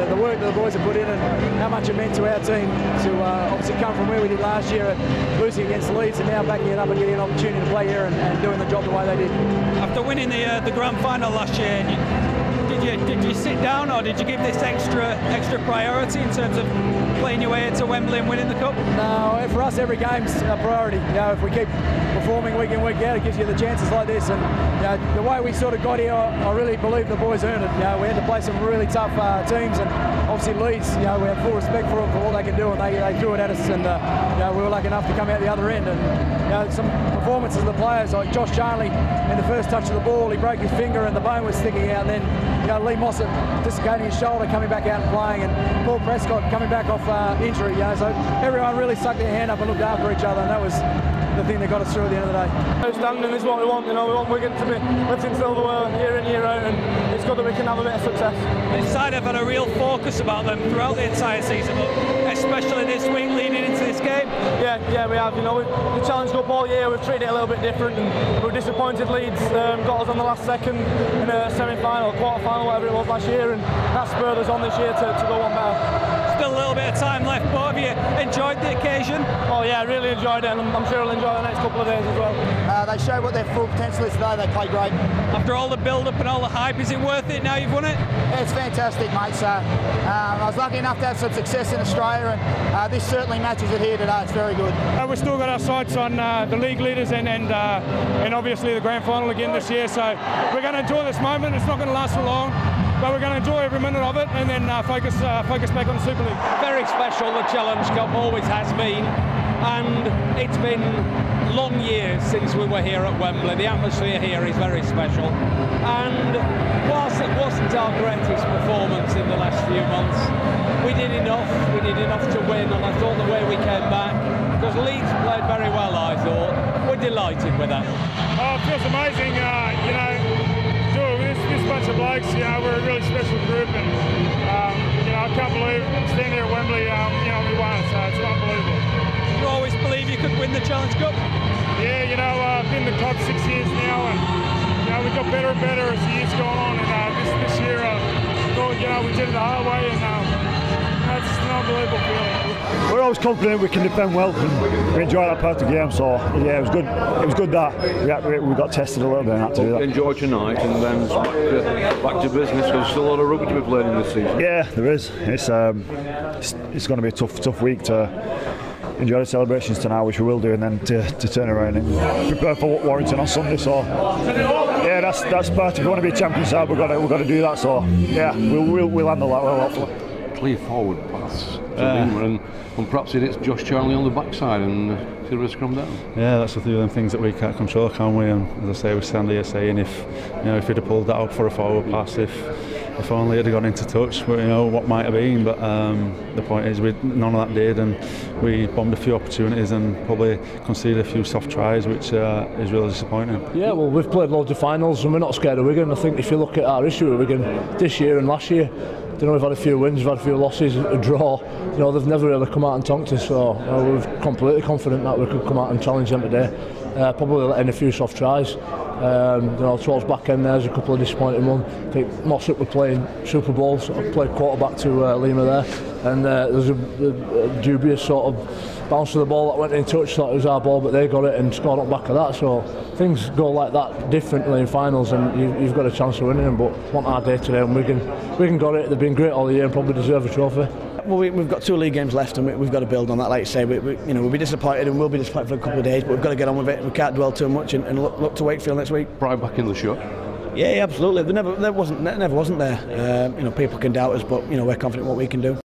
the work that the boys have put in and how much it meant to our team to obviously come from where we did last year, losing against Leeds, and now backing it up and getting an opportunity to play here and doing the job the way they did. After winning the grand final last year, did you sit down, or did you give this extra priority in terms of playing your way into Wembley and winning the cup? No, for us every game's a priority. If we keep performing week in, week out, it gives you the chances like this. And the way we sort of got here, I really believe the boys earned it. We had to play some really tough teams, and obviously Leeds, we have full respect for them for what they can do, and they threw it at us, and we were lucky enough to come out the other end. And some performances of the players, like Josh Charnley, in the first touch of the ball, he broke his finger and the bone was sticking out. And then Lee Mossop dislocating his shoulder, coming back out and playing, and Paul Prescott coming back off injury. So everyone really stuck their hand up and looked after each other, and that was the thing that got us through at the end of the day. Outstanding is what we want. We want Wigan to be lifting silverware year in, year out, and it's good that we can have a bit of success. This side have had a real focus about them throughout the entire season, but especially this week leading into this game. Yeah, we have. The Challenge Cup all year, we've treated it a little bit different, and we're disappointed Leeds got us on the last second in a semi-final, quarter-final, whatever it was last year, and that spurred us on this year to go on better. Still a little bit of time left, but have you enjoyed the occasion? Oh yeah, really enjoyed it, and I'm sure I'll enjoy the next couple of days as well. They showed what their full potential is today. They played great. After all the build-up and all the hype, is it worth it now you've won it? Yeah, it's fantastic, mate. So I was lucky enough to have some success in Australia, and this certainly matches it here today. It's very good. We've still got our sights on the league leaders and obviously the grand final again this year. So we're going to enjoy this moment. It's not going to last for long, but we're going to enjoy every minute of it, and then focus back on the Super League. Very special, the Challenge Cup always has been, and it's been long years since we were here at Wembley. The atmosphere here is very special, and whilst it wasn't our greatest performance in the last few months, we did enough to win, and I thought the way we came back, because Leeds played very well, I thought, we're delighted with that. Oh, it feels amazing, this bunch of blokes, we're a really special group, and I can't believe standing here at Wembley, we won, so it's unbelievable. You always believe you could win the Challenge Cup? Yeah, I've been in the club 6 years now, and we got better and better as the years gone on, and this year, we did it the hard way, and it's an unbelievable feeling. We're always confident we can defend well, and we enjoy that part of the game. So yeah, it was good. It was good that we got tested a little bit and had to do that. Enjoy tonight, and then back to business. There's still a lot of rugby to be played in this season. Yeah, there is. It's going to be a tough week to enjoy the celebrations tonight, which we will do, and then to turn around and prepare for Warrington on Sunday. So yeah, that's part. If we want to be a champion side, we've got to do that. So yeah, we'll handle that well, hopefully. Clear forward pass to Lima, and perhaps it's Josh Charnley on the backside and Silver's come down. Yeah, that's a few of them things that we can't control, can we? And as I say, we stand here saying if he'd have pulled that out for a forward pass, if only it had gone into touch, what might have been. But the point is, none of that did, and we bombed a few opportunities and probably conceded a few soft tries, which is really disappointing. Yeah, well, we've played loads of finals and we're not scared of Wigan. I think if you look at our issue with Wigan this year and last year, we've had a few wins, we've had a few losses, a draw. They've never really come out and tonked us, so we're completely confident that we could come out and challenge them today. Probably letting a few soft tries. Towards back end there's a couple of disappointing ones. I think Mossop were playing Super Bowl, sort of played quarterback to Lima there, and there's a dubious sort of bounce of the ball that went in touch, thought it was our ball, but they got it and scored on back of that. So things go like that differently in finals, and you've got a chance of winning them. But want our day today, and Wigan got it. They've been great all year and probably deserve a trophy. Well, we've got 2 league games left, and we've got to build on that. Like you say, we'll be disappointed, and we'll be disappointed for a couple of days, but we've got to get on with it. We can't dwell too much and look to Wakefield next week. Pride back in the show. Yeah, absolutely. There never wasn't there. People can doubt us, but we're confident what we can do.